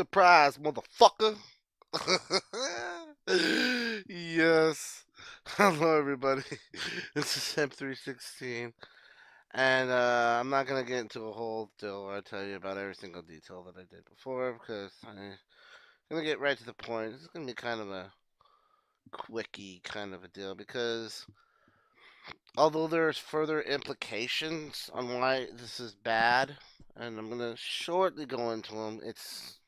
Surprise, motherfucker. Yes. Hello, everybody. This is Hemp316. And I'm not going to get into a whole deal where I tell you about every single detail that I did before because I'm going to get right to the point. This is going to be kind of a quickie kind of a deal because although there's further implications on why this is bad, and I'm going to shortly go into them, it's.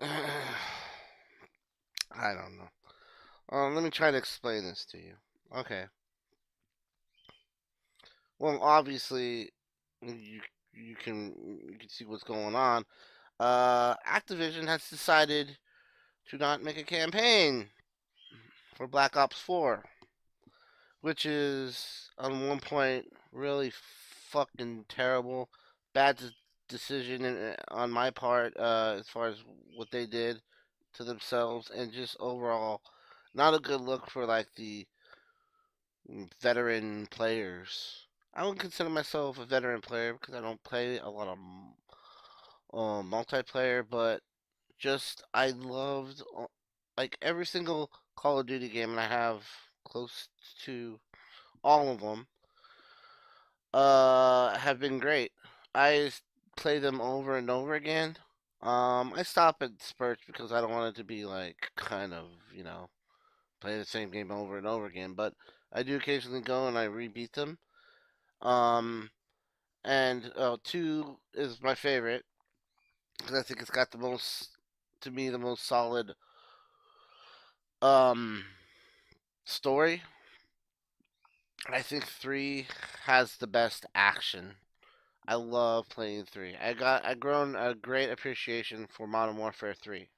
I don't know. Let me try to explain this to you. Okay. Well, obviously, you you can see what's going on. Activision has decided to not make a campaign for Black Ops 4, which is on one point really fucking terrible, bad decision on my part as far as what they did to themselves, and just overall not a good look for like the veteran players. I would consider myself a veteran player because I don't play a lot of multiplayer, but just I loved like every single Call of Duty game, and I have close to all of them. Have been great. I play them over and over again. I stop at spurts because I don't want it to be like kind of play the same game over and over again. But I do occasionally go and I rebeat them. Um, and two is my favorite because I think it's got the most, to me, the most solid um story. I think three has the best action. I love playing three. I grown a great appreciation for Modern Warfare 3.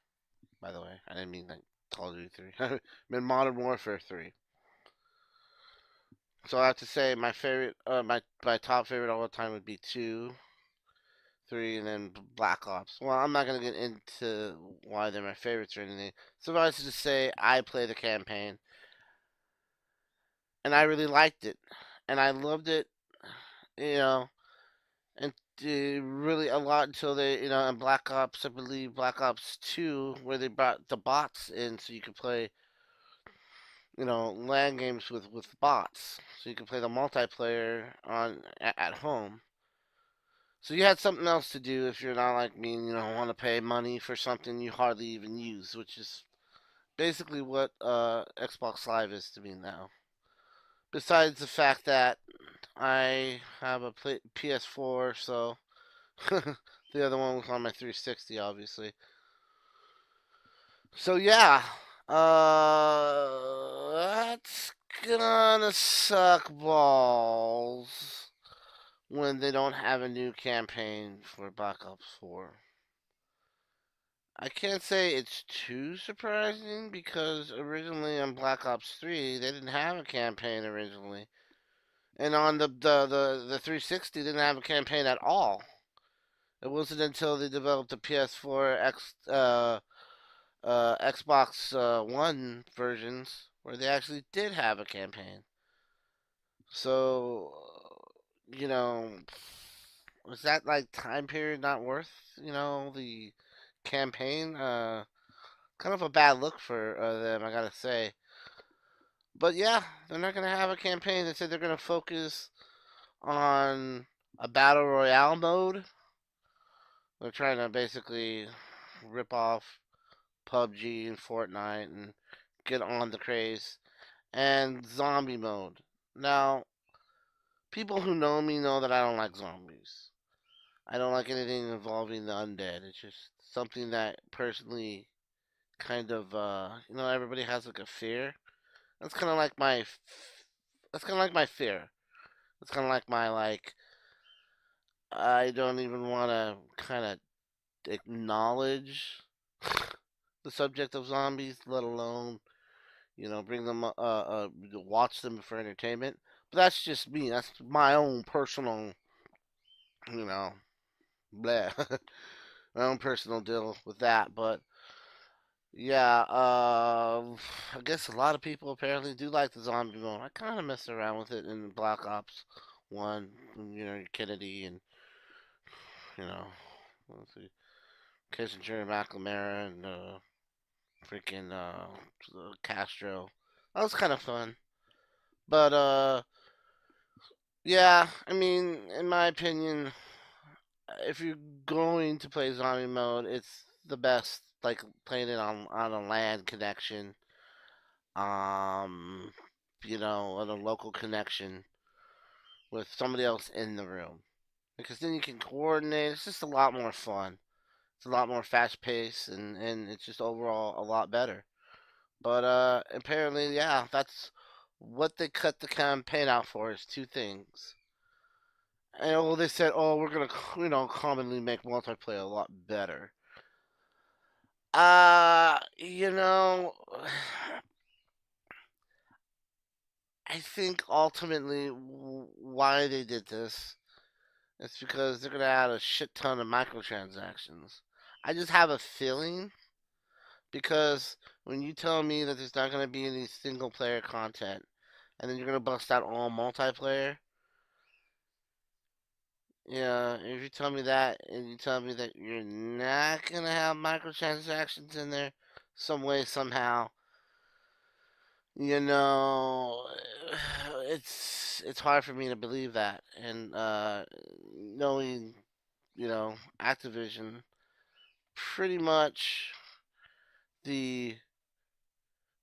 By the way, I didn't mean like Call of Duty 3. I meant Modern Warfare 3. So I have to say my favorite, my top favorite all the time would be two, three, and then Black Ops. Well, I'm not gonna get into why they're my favorites or anything. Suffice it to say, I play the campaign, and I really liked it, and I loved it. You know, and really a lot until they, in Black Ops, I believe Black Ops 2, where they brought the bots in, so you could play, LAN games with bots, so you could play the multiplayer at home. So you had something else to do if you're not like me and you don't want to pay money for something you hardly even use, which is basically what Xbox Live is to me now. Besides the fact that I have a PS4, so the other one was on my 360, obviously. So yeah, that's gonna suck balls when they don't have a new campaign for Black Ops 4. I can't say it's too surprising because originally on Black Ops 3 they didn't have a campaign originally, and on the 360 they didn't have a campaign at all. It wasn't until they developed the PS4 Xbox One versions where they actually did have a campaign. So, you know, was that like time period not worth, the campaign? Kind of a bad look for them, I gotta say. But yeah, they're not gonna have a campaign. They said they're gonna focus on a battle royale mode. They're trying to basically rip off PUBG and Fortnite and get on the craze. And zombie mode. Now, people who know me know that I don't like zombies. I don't like anything involving the undead. It's just something that personally kind of everybody has like a fear. That's kind of like my that's kind of like my fear. It's kind of like my like I don't even want to kind of acknowledge the subject of zombies, let alone bring them, watch them for entertainment. But that's just me. That's my own personal, you know, bleh, my own personal deal with that. But yeah, I guess a lot of people apparently do like the zombie mode. I kind of messed around with it in Black Ops One, Kennedy and you know, let's see, Kissinger, McNamara, and freaking Castro. That was kind of fun. But yeah, I mean, in my opinion, if you're going to play zombie mode, it's the best like playing it on a LAN connection. Um, on a local connection with somebody else in the room because then you can coordinate. It's just a lot more fun. It's a lot more fast paced and it's just overall a lot better. But apparently, yeah, that's what they cut the campaign out for is two things. And well, they said, oh, we're gonna commonly make multiplayer a lot better. Uh, you know, I think ultimately why they did this is because they're gonna add a shit ton of microtransactions. I just have a feeling because when you tell me that there's not gonna be any single player content, and then you're gonna bust out all multiplayer, yeah, if you tell me that and you tell me that you're not gonna have microtransactions in there some way, somehow, you know, it's hard for me to believe that. And knowing, Activision, pretty much the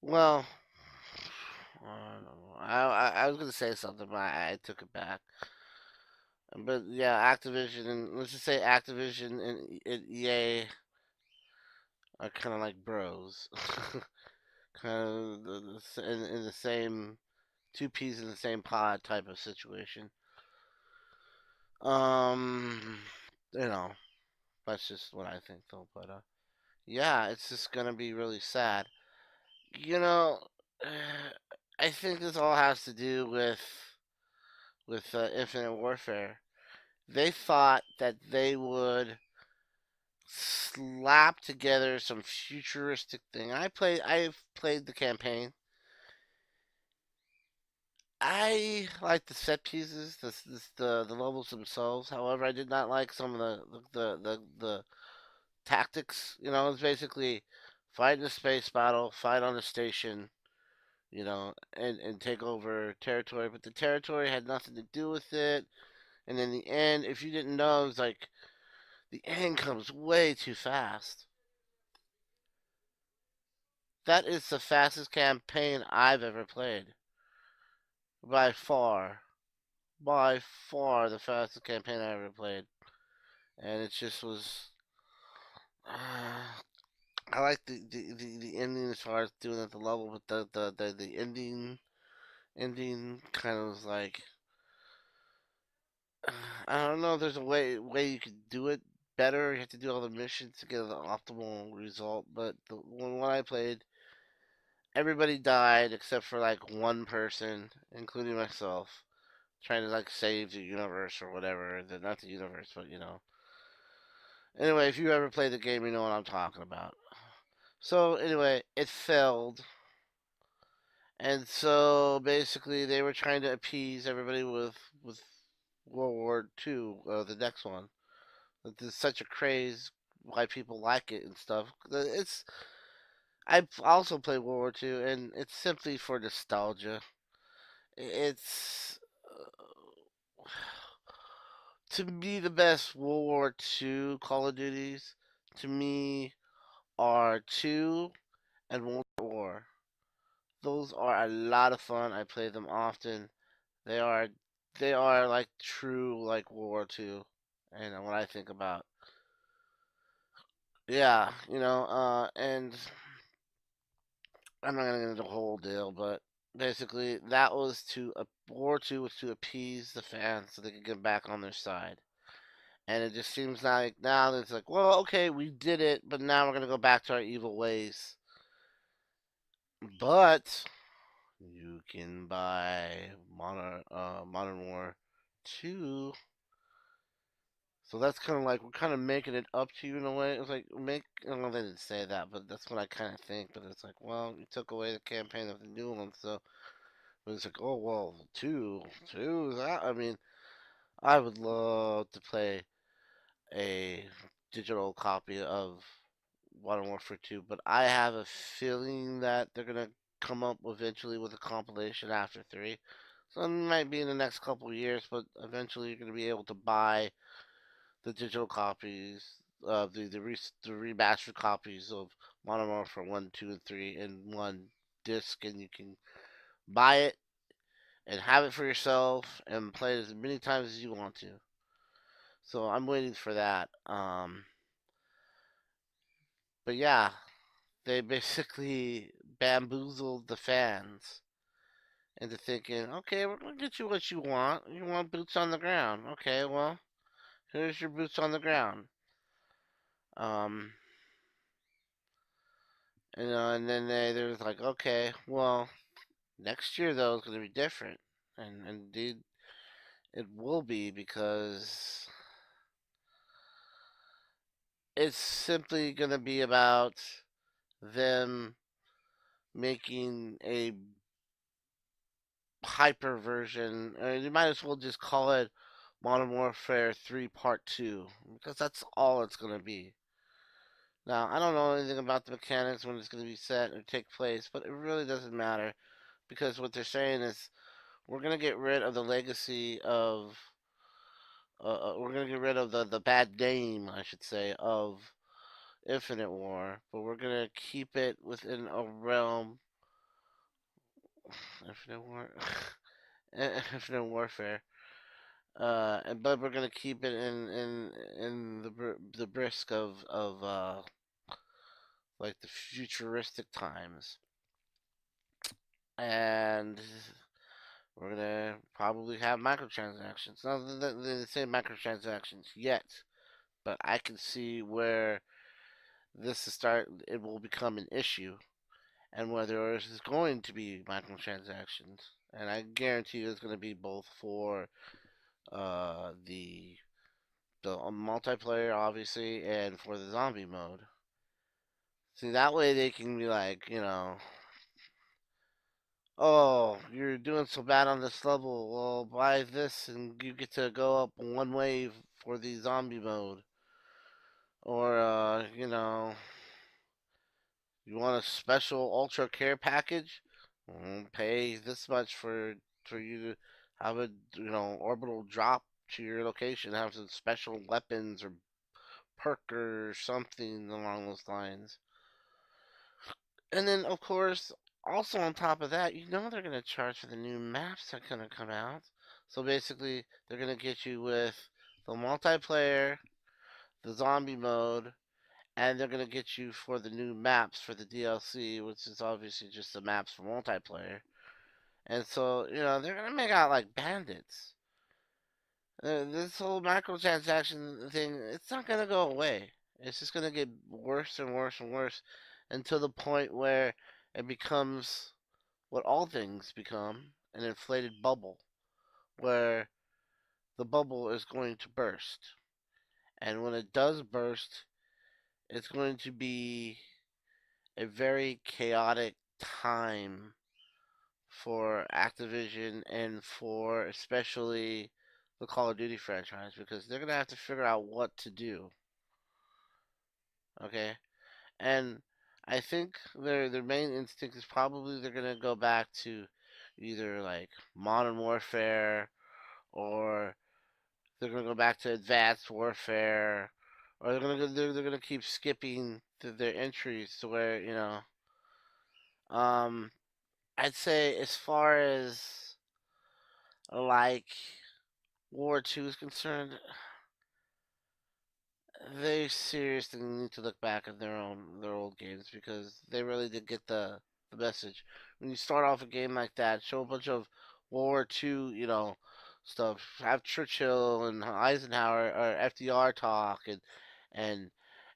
well, I was gonna say something, but I took it back. But yeah, Activision and let's just say Activision and EA are kind of like bros, kind of in the same two peas in the same pod type of situation. Um, you know, that's just what I think though. But yeah, it's just gonna be really sad. You know, I think this all has to do with Infinite Warfare. They thought that they would slap together some futuristic thing. I've played the campaign. I like the set pieces, the levels themselves. However, I did not like some of the tactics. It's basically fight in a space battle, fight on a station, and take over territory. But the territory had nothing to do with it. And in the end, if you didn't know, it was like the end comes way too fast. That is the fastest campaign I've ever played. By far. By far the fastest campaign I ever played. And it just was. I like the ending as far as doing at the level, but the ending kind of was like I don't know. There's a way you could do it better. You have to do all the missions to get the optimal result. But the one I played, everybody died except for like one person, including myself, trying to like save the universe or whatever. Not the universe, but Anyway, if you ever played the game, you know what I'm talking about. So anyway, it failed, and so basically they were trying to appease everybody with World War II, the next one. There's such a craze why people like it and stuff. I've also played World War II, and it's simply for nostalgia. It's to me the best World War II Call of Duties. To me are two and World War. Those are a lot of fun. I play them often. They are they are like true like World War II. And what I think about. Yeah, and I'm not gonna get into the whole deal, but basically that was War Two was to appease the fans so they could get back on their side. And it just seems like now it's like, well, okay, we did it, but now we're gonna go back to our evil ways. But you can buy Modern War 2. So that's kind of like we're kind of making it up to you in a way. It's like I don't know if they didn't say that, but that's what I kind of think. But it's like, well, you took away the campaign of the new one, so but it's like, oh well, two. That I mean, I would love to play a digital copy of Modern Warfare 2, but I have a feeling that they're gonna come up eventually with a compilation after 3. So it might be in the next couple of years, but eventually you're gonna be able to buy the digital copies of the remastered copies of Modern Warfare 1, 2, and 3 in one disc, and you can buy it and have it for yourself and play it as many times as you want to. So I'm waiting for that. But yeah, they basically bamboozled the fans into thinking, okay, we're gonna get you what you want. You want boots on the ground. Okay, well, here's your boots on the ground. Um, and then they're like, okay, well, next year though is gonna be different, and indeed it will be because it's simply gonna be about them making a hyper version. You might as well just call it Modern Warfare 3 Part 2 because that's all it's going to be. Now, I don't know anything about the mechanics when it's going to be set or take place, but it really doesn't matter because what they're saying is we're going to get rid of the legacy of. We're going to get rid of the bad name, I should say, of Infinite War, but we're going to keep it within a realm. Infinite War. Infinite Warfare. But we're gonna keep it in the brisk of like the futuristic times, and we're gonna probably have microtransactions. Not that they say microtransactions yet, but I can see where this is start. It will become an issue, and whether there's going to be microtransactions, and I guarantee you it's going to be both for the multiplayer, obviously, and for the zombie mode. See, that way they can be like, oh, you're doing so bad on this level. Well, buy this and you get to go up one wave for the zombie mode. Or, you want a special ultra care package? Pay this much for you to have a, orbital drop to your location, have some special weapons or perk or something along those lines. And then, of course, also on top of that, they're going to charge for the new maps that are going to come out. So basically, they're going to get you with the multiplayer, the zombie mode, and they're going to get you for the new maps for the DLC, which is obviously just the maps for multiplayer. And so, they're going to make out like bandits. This whole microtransaction thing, it's not going to go away. It's just going to get worse and worse and worse until the point where it becomes what all things become an inflated bubble, where the bubble is going to burst. And when it does burst, it's going to be a very chaotic time for Activision and for especially the Call of Duty franchise because they're going to have to figure out what to do. Okay? And I think their main instinct is probably they're gonna go back to either like Modern Warfare or they're gonna go back to Advanced Warfare or they're gonna keep skipping their entries to where um I'd say as far as like War 2 is concerned, they seriously need to look back at their old games because they really did get the message. When you start off a game like that, show a bunch of World War II, stuff. Have Churchill and Eisenhower or FDR talk and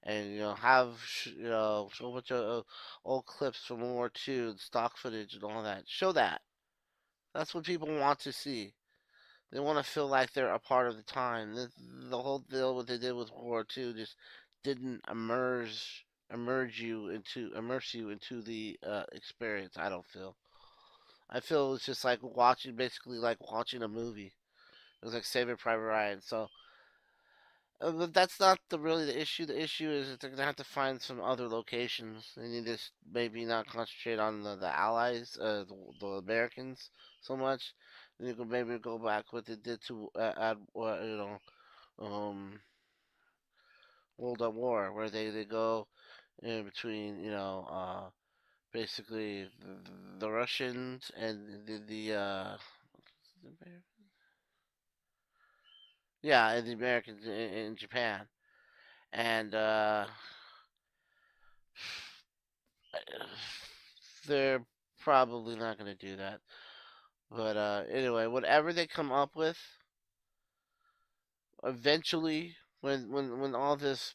have show a bunch of old clips from World War II and stock footage and all that. Show that. That's what people want to see. They want to feel like they're a part of the time. The whole deal, what they did with World War II, just didn't immerse you into the experience. I don't feel. I feel it's just like basically like watching a movie. It was like Saving Private Ryan. So But that's not really the issue. The issue is that they're gonna have to find some other locations. They need to maybe not concentrate on the allies, the Americans so much. And you could maybe go back what they did to add what World at War, where they go in between basically the Russians and and the Americans in Japan, and they're probably not going to do that. But anyway, whatever they come up with, eventually, when all this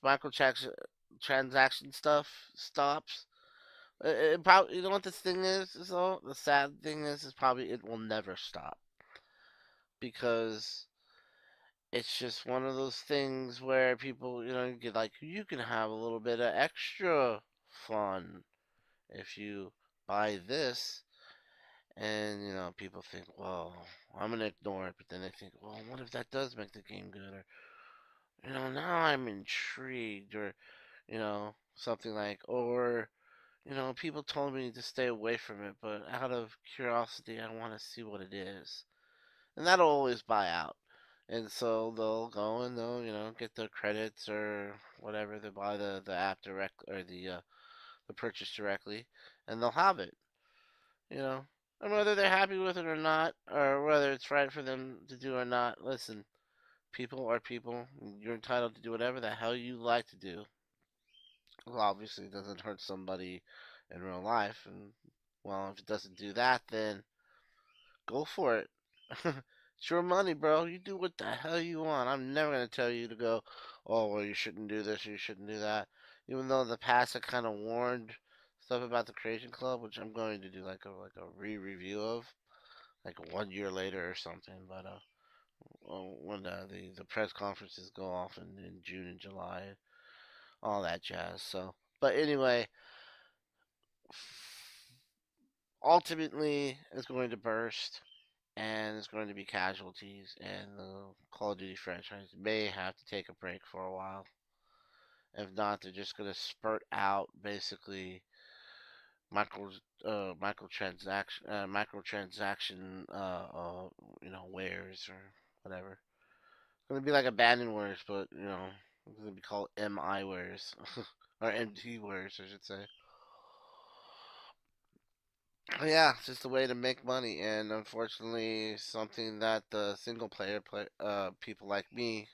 transaction stuff stops, it probably, you know what this thing is though. The sad thing is probably it will never stop because it's just one of those things where people, you get like you can have a little bit of extra fun if you buy this. And people think, well, I'm gonna ignore it, but then they think, well, what if that does make the game good? Or now I'm intrigued, or something like, or people told me to stay away from it, but out of curiosity, I want to see what it is, and that'll always buy out. And so they'll go and they'll get the credits or whatever. They buy the app direct or the purchase directly, and they'll have it. You know, and whether they're happy with it or not, or whether it's right for them to do or not, listen, people are people. You're entitled to do whatever the hell you like to do. Well, obviously, it doesn't hurt somebody in real life, and well, if it doesn't do that, then go for it. It's your money, bro. You do what the hell you want. I'm never gonna tell you to go, oh, well, you shouldn't do this or you shouldn't do that. Even though in the past I kind of warned stuff about the Creation Club, which I'm going to do like a re-review of, like 1 year later or something. But when the press conferences go off in June and July, all that jazz. So, but anyway, ultimately, it's going to burst, and there's going to be casualties, and the Call of Duty franchise may have to take a break for a while. If not, they're just going to spurt out basically micro microtransaction wares or whatever. It's gonna be like abandoned wares, but it's gonna be called MI wares or MT wares, I should say. Yeah, it's just a way to make money, and unfortunately, something that the single player people like me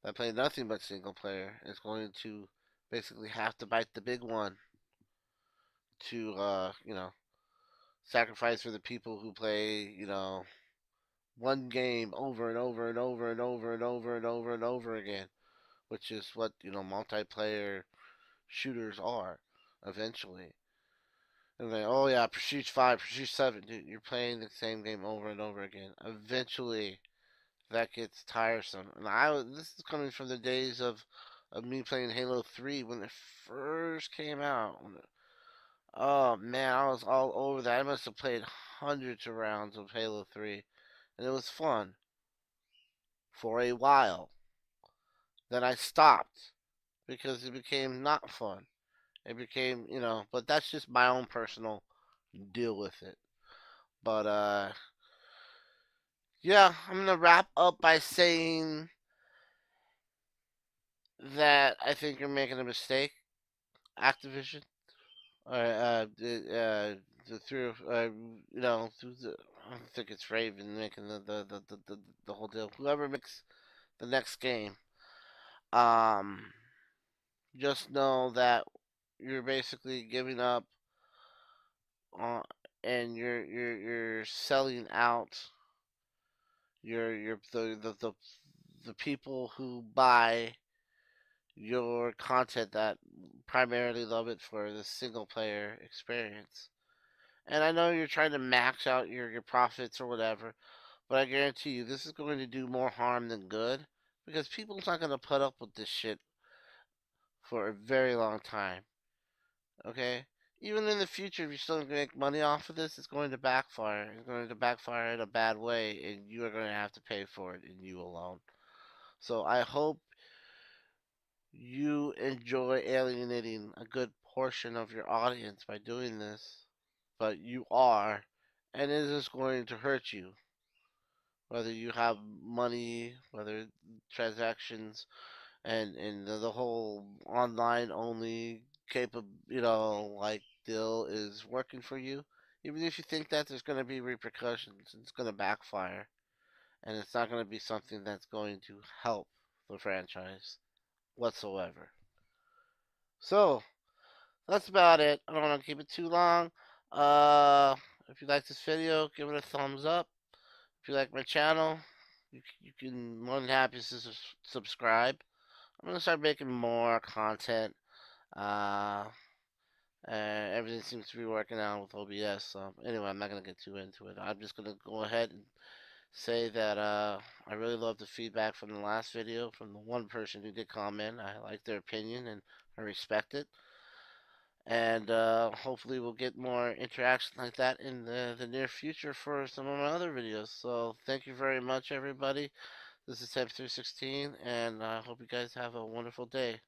that play nothing but single player is going to basically have to bite the big one to sacrifice for the people who play one game over and over and over and over and over and over and over again, which is what multiplayer shooters are eventually. And like, oh yeah, Prestige 5, Prestige 7, dude, you're playing the same game over and over again. Eventually, that gets tiresome. And this is coming from the days of me playing Halo 3 when it first came out. Oh man, I was all over that. I must have played hundreds of rounds of Halo 3, and it was fun for a while. Then I stopped because it became not fun. It became, but that's just my own personal deal with it. But yeah, I'm gonna wrap up by saying that I think you're making a mistake, Activision. Through through the I don't think it's Raven making the whole deal. Whoever makes the next game, um, just know that you're basically giving up on, and you're selling out the people who buy your content that primarily love it for the single player experience. And I know you're trying to max out your profits or whatever, but I guarantee you this is going to do more harm than good because people's not going to put up with this shit for a very long time. Okay? Even in the future, if you're still going to make money off of this, it's going to backfire. It's going to backfire in a bad way, and you are going to have to pay for it, and you alone. So I hope you enjoy alienating a good portion of your audience by doing this, but you are, and it is going to hurt you. Whether you have money, whether transactions, and the whole online only like deal is working for you. Even if you think that there's going to be repercussions, it's going to backfire, and it's not going to be something that's going to help the franchise whatsoever. So that's about it. I don't want to keep it too long. Uh, if you like this video, give it a thumbs up. If you like my channel, you can more than happy to subscribe. I'm gonna start making more content. Uh, Everything seems to be working out with OBS. So anyway, I'm not gonna get too into it. I'm just gonna go ahead and say that I really love the feedback from the last video from the one person who did comment. I like their opinion and I respect it. And hopefully we'll get more interaction like that in the near future for some of my other videos. So thank you very much, everybody. This is Temp 316, and I hope you guys have a wonderful day.